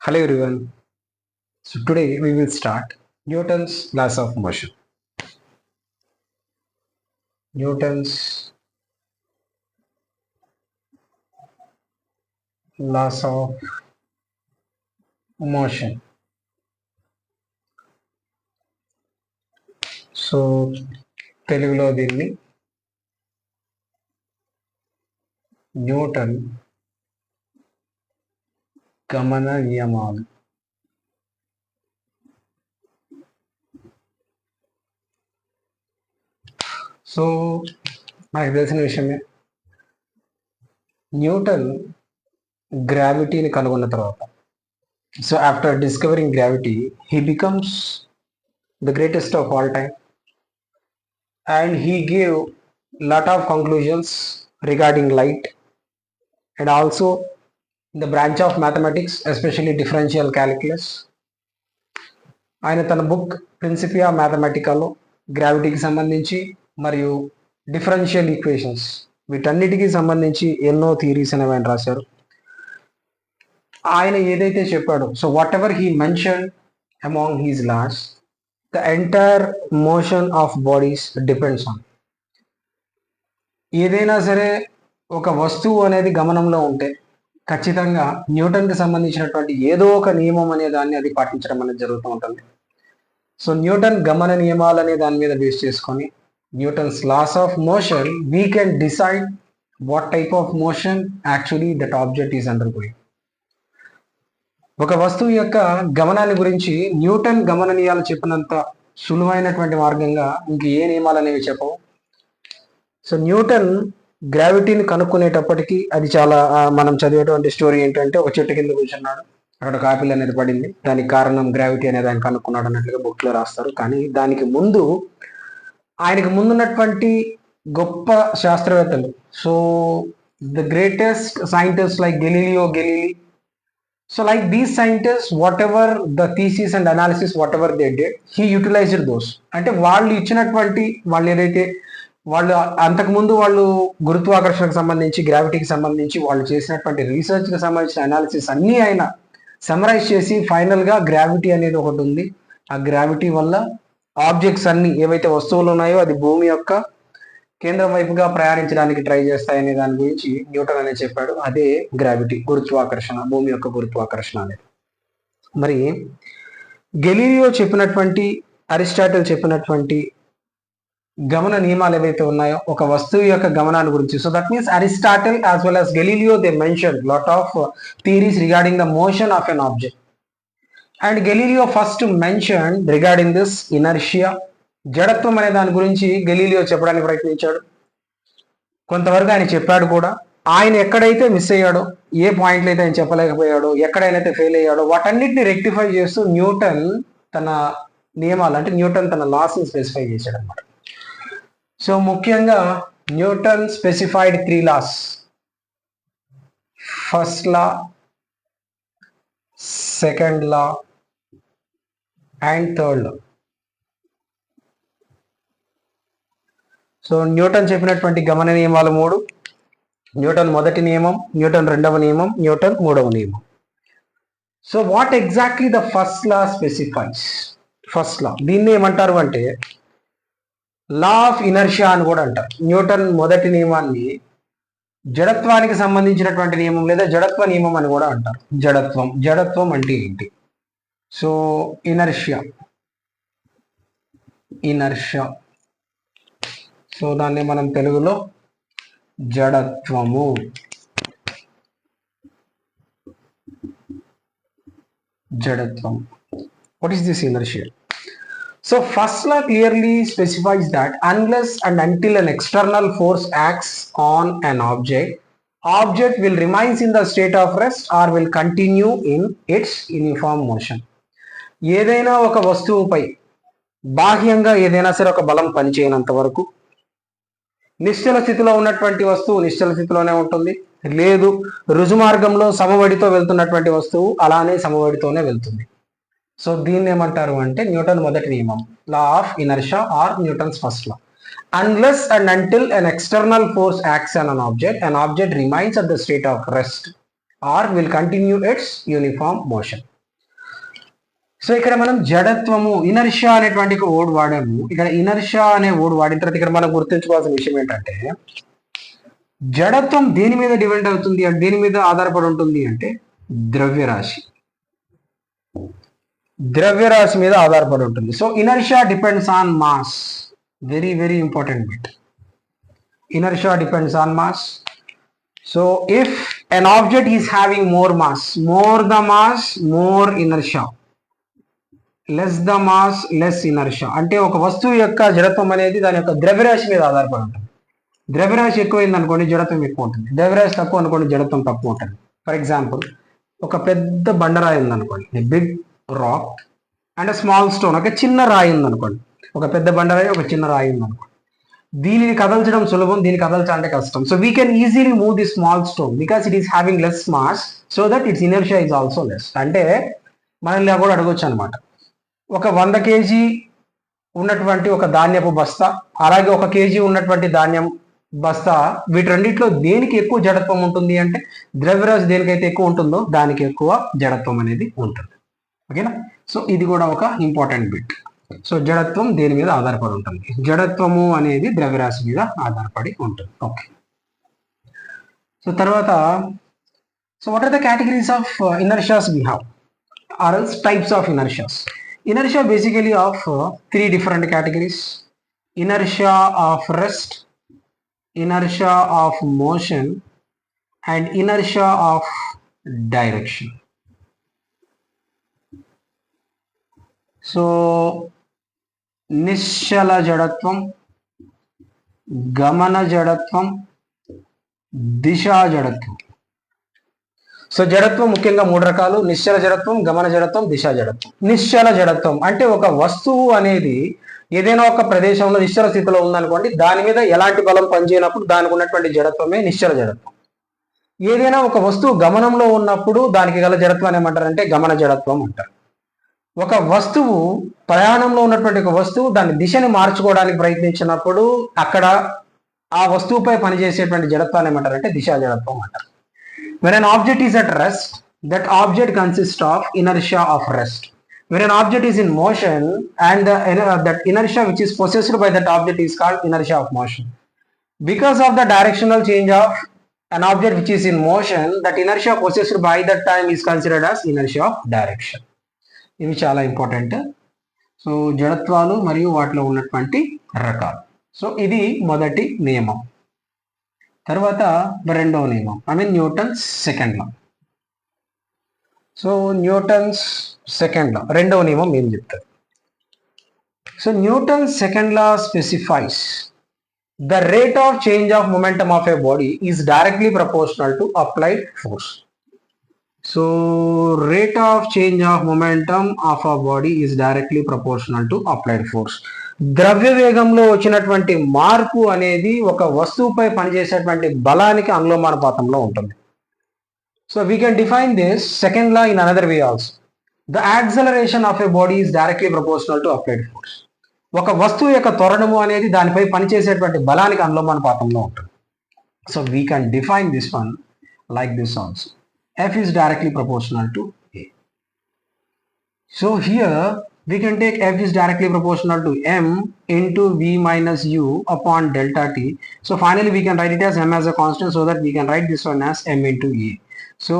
Hello everyone. So today we will start Newton's laws of motion. Newton's laws of motion. So తెలుగులో దీన్ని Newton గమన నియమాలు. So మనకు తెలిసిన విషయమే, న్యూటన్ గ్రావిటీని కనుగొన్న తర్వాత, so after discovering gravity he becomes the greatest of all time, and he gave lot of conclusions regarding light, and also in the branch of mathematics, especially differential calculus. ఆయన తన book Principia మ్యాథమెటికాలో గ్రావిటీకి సంబంధించి మరియు differential equations వీటన్నిటికీ సంబంధించి ఎన్నో theories అనేవి ఆయన రాశారు. ఆయన ఏదైతే చెప్పాడో, so whatever he mention among his laws, the entire motion of bodies depends on. ఏదైనా సరే ఒక వస్తువు అనేది గమనంలో ఉంటే ఖచ్చితంగా న్యూటన్కి సంబంధించినటువంటి ఏదో ఒక నియమం అనే దాన్ని అది పాటించడం అనేది జరుగుతూ ఉంటుంది. సో న్యూటన్ గమన నియమాలు అనే దాని మీద బేస్ చేసుకొని Newton's laws of motion we can decide what type of motion actually that object is undergoing. ఒక వస్తువు యొక్క గమనాన్ని గురించి న్యూటన్ గమన నియమాలు చెప్పినంత సులువైనటువంటి మార్గంగా ఇంక ఏ నియమాలు అనేవి చెప్పవు. సో న్యూటన్ గ్రావిటీని కనుక్కునేటప్పటికీ అది చాలా మనం చదివేటువంటి స్టోరీ ఏంటంటే, ఒక చెట్టు కింద కూర్చున్నాడు, అక్కడ ఒక ఆపిల్ అనేది పడింది, దానికి కారణం గ్రావిటీ అనేది ఆయన కనుక్కున్నాడు అన్నట్లుగా బుక్లో రాస్తారు. కానీ దానికి ముందు ఆయనకు ముందున్నటువంటి గొప్ప శాస్త్రవేత్తలు, so the greatest scientist like Galileo Galilei, so like these scientist whatever the thesis and analysis whatever they did, he utilised those. అంటే వాళ్ళు ఇచ్చినటువంటి వాళ్ళు అంతకుముందు వాళ్ళు గురుత్వాకర్షణకు సంబంధించి గ్రావిటీకి సంబంధించి వాళ్ళు చేసినటువంటి రీసెర్చ్కి సంబంధించిన అనాలిసిస్ అన్నీ ఆయన సమరైజ్ చేసి ఫైనల్గా గ్రావిటీ అనేది ఒకటి ఉంది, ఆ గ్రావిటీ వల్ల ఆబ్జెక్ట్స్ అన్ని ఏవైతే వస్తువులు ఉన్నాయో అది భూమి యొక్క కేంద్రం వైపుగా ప్రయాణించడానికి ట్రై చేస్తాయనే దాని గురించి న్యూటన్ అనేది చెప్పాడు. అదే గ్రావిటీ, గురుత్వాకర్షణ, భూమి యొక్క గురుత్వాకర్షణ అనేది. మరి గెలీలియో చెప్పినటువంటి, అరిస్టాటిల్ చెప్పినటువంటి గమన నియమాలు ఏవైతే ఉన్నాయో ఒక వస్తువు యొక్క గమనాన్ని గురించి, so that means Aristotle as well as Galileo they mention lot of theories regarding the motion of an object. And Galileo first mention regarding this inertia, జడత్వం అనే దాని గురించి గెలీలియో చెప్పడానికి ప్రయత్నించాడు. కొంతవరకు ఆయన చెప్పాడు కూడా. ఆయన ఎక్కడైతే మిస్ అయ్యాడో, ఏ పాయింట్లు అయితే ఆయన చెప్పలేకపోయాడో, ఎక్కడైతే ఫెయిల్ అయ్యాడో వాటన్నిటిని రెక్టిఫై చేస్తూ న్యూటన్ తన నియమాలు, అంటే న్యూటన్ తన లాస్ ని స్పెసిఫై చేశాడు అనమాట. సో ముఖ్యంగా Newton specified 3 laws. First law, second law and third law. So Newton చెప్పినటువంటి గమన నియమాలు 3. న్యూటన్ మొదటి నియమం, న్యూటన్ రెండవ నియమం, న్యూటన్ మూడవ నియమం. So what exactly the first law specifies? First law దీన్ని ఏమంటారు అంటే లా ఆఫ్ ఇనర్షియా అని కూడా అంటారు. న్యూటన్ మొదటి నియమాన్ని జడత్వానికి సంబంధించినటువంటి నియమం లేదా జడత్వ నియమం అని కూడా అంటారు. జడత్వం అంటే ఏంటి? సో ఇనర్షియా, సో దాన్ని మనం తెలుగులో జడత్వము, what is this inertia? So first law clearly specifies that unless and until an external force acts on an object will remain in the state of rest or will continue in its uniform motion. ఏదైనా ఒక వస్తువుపై బాహ్యంగా ఏదైనా సరే ఒక బలం పనిచేయనంత వరకు నిశ్చల స్థితిలో ఉన్నటువంటి వస్తువు నిశ్చల స్థితిలోనే ఉంటుంది. లేదు, రుజుమార్గంలో సమవడితో వెళ్తున్నటువంటి వస్తువు అలానే సమవడితోనే వెళ్తుంది. సో దీన్ని ఏమంటారు అంటే న్యూటన్ మొదటి నియమం, law of inertia or Newton's first law. Unless and until an external force acts on an object remains at the state of rest or will continue its uniform motion. So ఇక్కడ మనం జడత్వము inertia అనేటువంటి ఒక word వాడాము. ఇక్కడ inertia అనే word వాడిన తర్వాత ఇక్కడ మనం గుర్తుంచుకోవాల్సిన విషయం ఏంటంటే జడత్వం దేని మీద డిపెండ్ అవుతుంది అంటే దేని మీద ఆధారపడి ఉంటుంది అంటే ద్రవ్యరాశి మీద ఆధారపడి ఉంటుంది. So inertia depends on mass. Very very important bit. Inertia depends on mass. So if an object is having more mass, more the mass, more inertia. Less the mass, less inertia. అంటే ఒక వస్తువు యొక్క జడత్వం అనేది దాని యొక్క ద్రవ్యరాశి మీద ఆధారపడి ఉంటుంది. ద్రవ్యరాశి ఎక్కువైంది అనుకోండి జడత్వం ఎక్కువ ఉంటుంది. ద్రవ్యరాశి తక్కువ అనుకోండి జడత్వం తక్కువ ఉంటుంది. ఫర్ ఎగ్జాంపుల్ ఒక పెద్ద బండరాయి ఉంది అనుకోండి, big rock and small stone, ఒక చిన్న రాయి ఉంది అనుకోండి. ఒక పెద్ద బండరాయి ఒక చిన్న రాయి ఉంది అనుకోండి. దీనిని కదల్చడం సులభం, దీన్ని కదల్చాలంటే కష్టం. So we can easily move the small stone because it is having less mass, so that it's inertia is also less. అంటే మనల్ని కూడా అడగొచ్చు అనమాట, ఒక 100 kg ఉన్నటువంటి ఒక ధాన్యపు బస్తా, అలాగే 1 kg ఉన్నటువంటి ధాన్యం బస్తా, వీటి రెండిట్లో దేనికి ఎక్కువ జడత్వం ఉంటుంది అంటే ద్రవ్యరాశి దేనికైతే ఎక్కువ ఉంటుందో దానికి ఎక్కువ జడత్వం అనేది ఉంటుంది. ఓకేనా? సో ఇది కూడా ఒక ఇంపార్టెంట్ బిట్. సో జడత్వం దేని మీద ఆధారపడి ఉంటుంది? జడత్వము అనేది ద్రవ్యరాశి మీద ఆధారపడి ఉంటుంది. ఓకే. సో తర్వాత what are the categories of inertias we have are else types of inertias? Inertia basically of 3 different categories: inertia of rest, inertia of motion, and inertia of direction. So Nischala జడత్వం, Gamana జడత్వం, Disha జడత్వం. So జడత్వం ముఖ్యంగా 3 రకాలు: నిశ్చల జడత్వం, గమన జడత్వం, దిశా జడత్వం. నిశ్చల జడత్వం అంటే ఒక వస్తువు అనేది ఏదైనా ఒక ప్రదేశంలో నిశ్చల స్థితిలో ఉందనుకోండి, దాని మీద ఎలాంటి బలం పనిచేయనప్పుడు దానికి ఉన్నటువంటి జడత్వమే నిశ్చల జడత్వం. ఏదైనా ఒక వస్తువు గమనంలో ఉన్నప్పుడు దానికి గల జడత్వాన్ని ఏమంటారంటే గమన జడత్వం అంటారు. ఒక వస్తువు ప్రయాణంలో ఉన్నటువంటి ఒక వస్తువు దాని దిశని మార్చుకోవడానికి ప్రయత్నించినప్పుడు అక్కడ ఆ వస్తువుపై పనిచేసేటువంటి జడత్వాన్ని ఏమంటారంటే దిశా జడత్వం అంటారు. When an object is at rest, that object consists of inertia of rest. When an object is in motion, and that inertia which is possessed by that object is called inertia of motion. Because of the directional change of an object which is in motion, that inertia possessed by that time is considered as inertia of direction. ఇవి చాలా important. So జడత్వాలు మరియు వాటిలో ఉన్నటువంటి రకాలు. So ఇది మొదటి నియమం. తర్వాత రెండవ నియమం, Newton's second law. So Newton's second law రెండవ నియమం ఏం చెప్తారు? So Newton's second law specifies the rate of change of momentum of a body is directly proportional to applied force. So rate of change of momentum of a body is directly proportional to applied force. ద్రవ్య వేగంలో వచ్చినటువంటి మార్పు అనేది ఒక వస్తువుపై పనిచేసేటువంటి బలానికి అనులోమానుపాతంలో ఉంటుంది. So we can define this second law in another way also. The acceleration of a body is directly proportional to applied force. ఒక వస్తువు యొక్క త్వరణము అనేది దానిపై పనిచేసేటువంటి బలానికి అనులోమానుపాతంలో ఉంటుంది. So we can define this one like this also. F is directly proportional to A. So here we can take F is directly proportional to M into V minus U upon delta T. So finally we can write it as M as a constant, so that we can write this one as M into E. So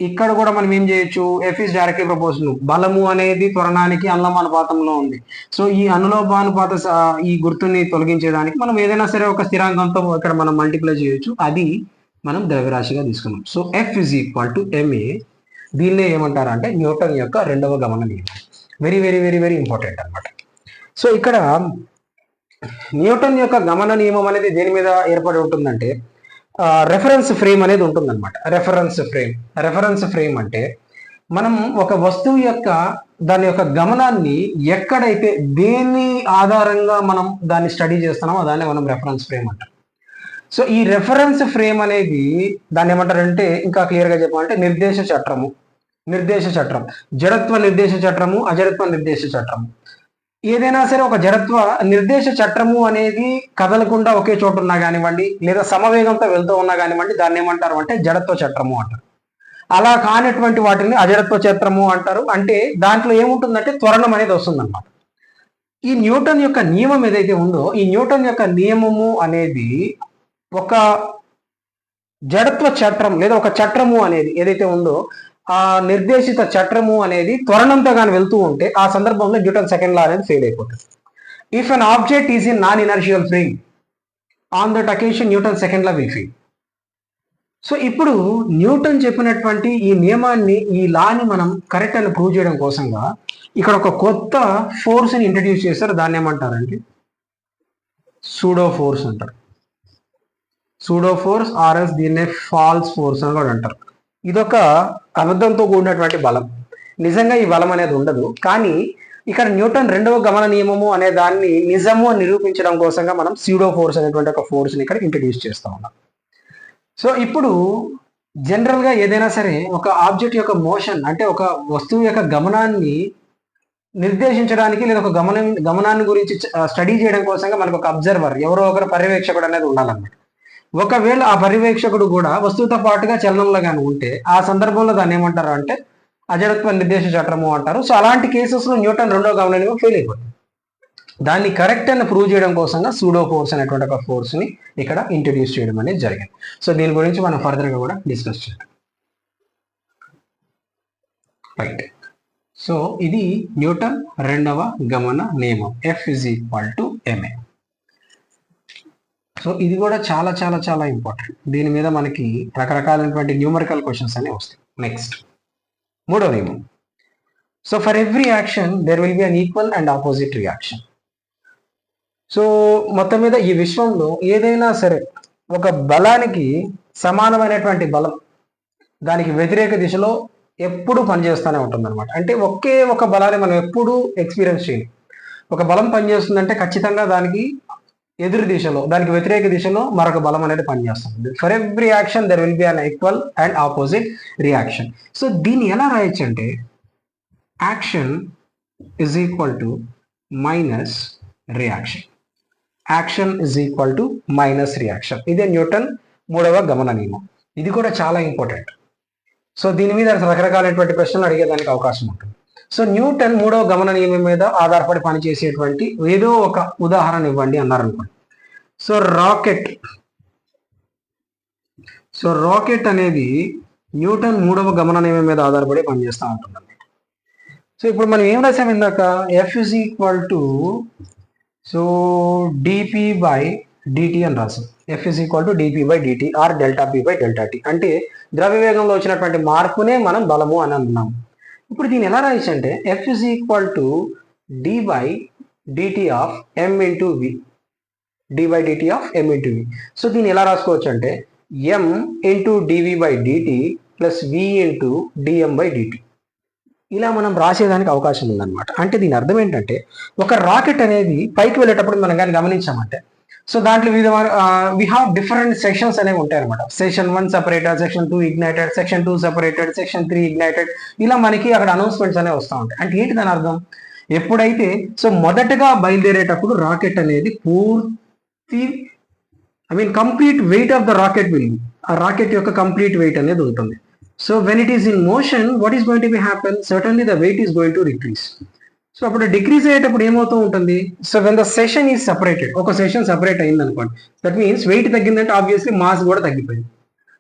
ఇక్కడ కూడా మనం ఏం చేయొచ్చు? F is directly proportional. బలము అనేది త్వరణానికి అనులోమానుపాతంలో ఉంది. So ఈ అనులోమానుపాత ఈ గుర్తుని తొలగించేదానికి మనం ఏదైనా సరే ఒక స్థిరాంకంతో ఇక్కడ మనం మల్టిప్లై చేయొచ్చు. అది మనం ద్రవ్యరాశిగా తీసుకున్నాం. So F is equal to MA. దీన్నే ఏమంటారు అంటే న్యూటన్ యొక్క రెండవ గమన నియమం. Very very very very important అనమాట. సో ఇక్కడ న్యూటన్ యొక్క గమన నియమం అనేది దేని మీద ఏర్పడి ఉంటుందంటే రెఫరెన్స్ ఫ్రేమ్ అనేది ఉంటుందన్నమాట. రెఫరెన్స్ ఫ్రేమ్ అంటే మనం ఒక వస్తువు యొక్క దాని యొక్క గమనాన్ని ఎక్కడైతే దేని ఆధారంగా మనం దాన్ని స్టడీ చేస్తున్నామో దాన్ని మనం రెఫరెన్స్ ఫ్రేమ్ అంటాం. సో ఈ రెఫరెన్స్ ఫ్రేమ్ అనేది దాన్ని ఏమంటారంటే ఇంకా క్లియర్గా చెప్పాలంటే నిర్దేశ చట్రం, జడత్వ నిర్దేశ చట్రము, అజడత్వ నిర్దేశ చట్రము. ఏదైనా సరే ఒక జడత్వ నిర్దేశ చట్రము అనేది కదలకుండా ఒకే చోటు ఉన్నా కానివ్వండి, లేదా సమవేగంతో వెళ్తూ ఉన్నా కానివ్వండి, దాన్ని ఏమంటారు అంటే జడత్వ చట్రము అంటారు. అలా కానటువంటి వాటిని అజడత్వ క్షేత్రము అంటారు. అంటే దాంట్లో ఏముంటుందంటే త్వరణం అనేది వస్తుందన్నమాట. ఈ న్యూటన్ యొక్క నియమం ఏదైతే ఉందో, ఈ న్యూటన్ యొక్క నియమము అనేది ఒక జడత్వ చట్రం లేదా ఒక చట్రము అనేది ఏదైతే ఉందో, ఆ నిర్దేశిత చట్రము అనేది త్వరణంతో కానీ వెళ్తూ ఉంటే ఆ సందర్భంలో న్యూటన్ సెకండ్ లా అనేది ఫెయిల్ అయిపోతుంది. If an object is in non inertial frame, on that occasion Newton second law will fail. So ఇప్పుడు న్యూటన్ చెప్పినటువంటి ఈ నియమాన్ని, ఈ లాని మనం కరెక్ట్ అని ప్రూవ్ చేయడం కోసంగా ఇక్కడ ఒక కొత్త ఫోర్స్ ని ఇంట్రడ్యూస్ చేస్తారు. దాన్ని ఏమంటారంటే సూడో ఫోర్స్ అంటారు. సూడో ఫోర్స్ ఆర్ఎస్ దీన్నే ఫాల్స్ ఫోర్స్ అని కూడా అంటారు. ఇదొక అబద్ధంతో కూడినటువంటి బలం. నిజంగా ఈ బలం అనేది ఉండదు. కానీ ఇక్కడ న్యూటన్ రెండవ గమన నియమము అనే దాన్ని నిజము అని నిరూపించడం కోసంగా మనం సూడో ఫోర్స్ అనేటువంటి ఒక ఫోర్స్ ని ఇక్కడ ఇంట్రడ్యూస్ చేస్తా ఉన్నాం. సో ఇప్పుడు జనరల్గా ఏదైనా సరే ఒక ఆబ్జెక్ట్ యొక్క మోషన్ అంటే ఒక వస్తువు యొక్క గమనాన్ని నిర్దేశించడానికి లేదా ఒక గమనాన్ని గురించి స్టడీ చేయడం కోసంగా మనకు ఒక అబ్జర్వర్, ఎవరో ఒకరు పర్యవేక్షకుడు అనేది ఉండాలన్నమాట. ఒకవేళ ఆ పర్యవేక్షకుడు కూడా వస్తువుతో పాటుగా చలనంలో కానీ ఉంటే ఆ సందర్భంలో దాన్ని ఏమంటారు అంటే అజడత్వ నిర్దేశ చట్రము అంటారు. సో అలాంటి కేసెస్ లో న్యూటన్ రెండో గమన నియమం ఫెయిల్ అయిపోతుంది. దాన్ని కరెక్ట్ అని ప్రూవ్ చేయడం కోసంగా సూడో ఫోర్స్ అనేటువంటి ఒక ఫోర్స్ ని ఇక్కడ ఇంట్రడ్యూస్ చేయడం అనేది జరిగింది. సో దీని గురించి మనం ఫర్దర్ గా కూడా డిస్కస్ చేద్దాం. రైట్. సో ఇది న్యూటన్ రెండవ గమన నియమం, F = ma. సో ఇది కూడా చాలా చాలా చాలా ఇంపార్టెంట్. దీని మీద మనకి రకరకాలైనటువంటి న్యూమరికల్ క్వశ్చన్స్ అనేవి వస్తాయి. నెక్స్ట్ మూడో నియమం. So for every action there will be an equal and opposite reaction. So మొత్తం మీద ఈ విశ్వంలో ఏదైనా సరే ఒక బలానికి సమానమైనటువంటి బలం దానికి వ్యతిరేక దిశలో ఎప్పుడు పనిచేస్తూనే ఉంటుంది అనమాట. అంటే ఒకే ఒక బలాన్ని మనం ఎప్పుడు ఎక్స్పీరియన్స్ చేయాలి. ఒక బలం పనిచేస్తుందంటే ఖచ్చితంగా దానికి ఎదురు దిశలో, దానికి వ్యతిరేక దిశలో మరొక బలం అనేది పనిచేస్తుంది. For every action there will be an equal and opposite reaction. So దీన్ని ఎలా రాయొచ్చు అంటే action is equal to minus reaction. Action is equal to minus reaction. ఇదే న్యూటన్ మూడవ గమన నియమం. ఇది కూడా చాలా ఇంపార్టెంట్. సో దీని మీద రకరకాలైనటువంటి ప్రశ్నలు అడిగేదానికి అవకాశం ఉంటుంది. సో న్యూటన్ మూడవ గమన నియమం మీద ఆధారపడి పనిచేసేటువంటి ఏదో ఒక ఉదాహరణ ఇవ్వండి అన్నారనుకోండి. సో రాకెట్ అనేది న్యూటన్ మూడవ గమన నియమం మీద ఆధారపడి పనిచేస్తూ ఉంటుంది. సో ఇప్పుడు మనం ఏం రాసాం ఇందాక, F = సో dp/dt అని రాసాం. F dp/dt or ΔP/ΔT. అంటే ద్రవ్యవేగంలో వచ్చినటువంటి మార్పునే మనం బలము అని అన్నాం. ఇప్పుడు దీన్ని ఎలా రాయొచ్చు అంటే F d/dt of m × v. d/dt of m × v. So దీన్ని ఎలా రాసుకోవచ్చు అంటే m × dv/dt plus v × dm/dt. ఇలా మనం రాసేదానికి అవకాశం ఉందన్నమాట. అంటే దీని అర్థం ఏంటంటే ఒక రాకెట్ అనేది పైకి వెళ్ళేటప్పుడు మనం కానీ గమనించామంటే సో దాంట్లో వి హావ్ డిఫరెంట్ సెక్షన్స్ అనేవి ఉంటాయి అనమాట. Section 1 separated, section 2 ignited, section 2 separated, section 3 ignited. ఇలా మనకి అక్కడ అనౌన్స్మెంట్స్ అనేవి వస్తూ ఉంటాయి. అంటే ఏంటి దాని అర్థం? ఎప్పుడైతే సో మొదటగా బయలుదేరేటప్పుడు రాకెట్ అనేది పూర్తి complete weight of the rocket will, ఆ రాకెట్ యొక్క కంప్లీట్ వెయిట్ అనేది ఉంటుంది. So when it is in motion, what is going to be happen? Certainly the weight is going to decrease. So అప్పుడు decrease అయ్యేటప్పుడు ఏమవుతూ ఉంటుంది? So when the session is separated, ఒక session separate అయింది అనుకోండి, that means weight తగ్గిందంటే obviously mass కూడా తగ్గిపోయింది.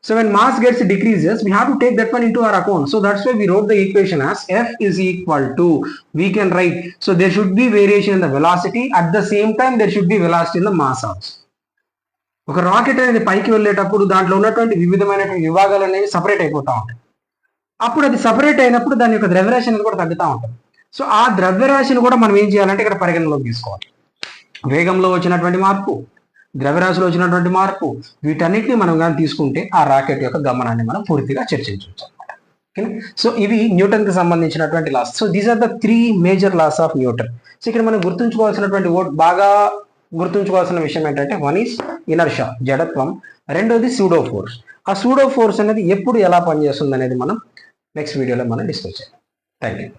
So when mass gets decreases we have to take that one into our account. So that's why we wrote the equation as F = we can write, so there should be variation in the velocity, at the same time there should be velocity in the mass also. ఒక rocket అనేది పైకి వెళ్ళేటప్పుడు దాంట్లో ఉన్నటువంటి వివిధమైనటువంటి విభాగాలు అనేవి separate అయిపోతూ ఉంటాయి. అప్పుడు అది సపరేట్ అయినప్పుడు దాని యొక్క ద్రవ్యరాశి అనేది కూడా తగ్గుతూ ఉంటుంది. సో ఆ ద్రవ్యరాశిని కూడా మనం ఏం చేయాలంటే ఇక్కడ పరిగణలోకి తీసుకోవాలి. వేగంలో వచ్చినటువంటి మార్పు, ద్రవ్యరాశిలో వచ్చినటువంటి మార్పు, వీటన్నిటిని మనం కానీ తీసుకుంటే ఆ రాకెట్ యొక్క గమనాన్ని మనం పూర్తిగా చర్చించవచ్చు అనమాట. ఓకేనా? సో ఇవి న్యూటన్ కి సంబంధించినటువంటి laws. So these are the 3 major laws of Newton. So ఇక్కడ మనం గుర్తుంచుకోవాల్సినటువంటి బాగా గుర్తుంచుకోవాల్సిన విషయం ఏంటంటే 1 ఈజ్ ఇనర్షియా, జడత్వం. రెండోది సూడో ఫోర్స్. ఆ సూడో ఫోర్స్ అనేది ఎప్పుడు ఎలా పనిచేస్తుంది అనేది మనం నెక్స్ట్ వీడియోలో మనం డిస్కస్ చేద్దాం. Thank you.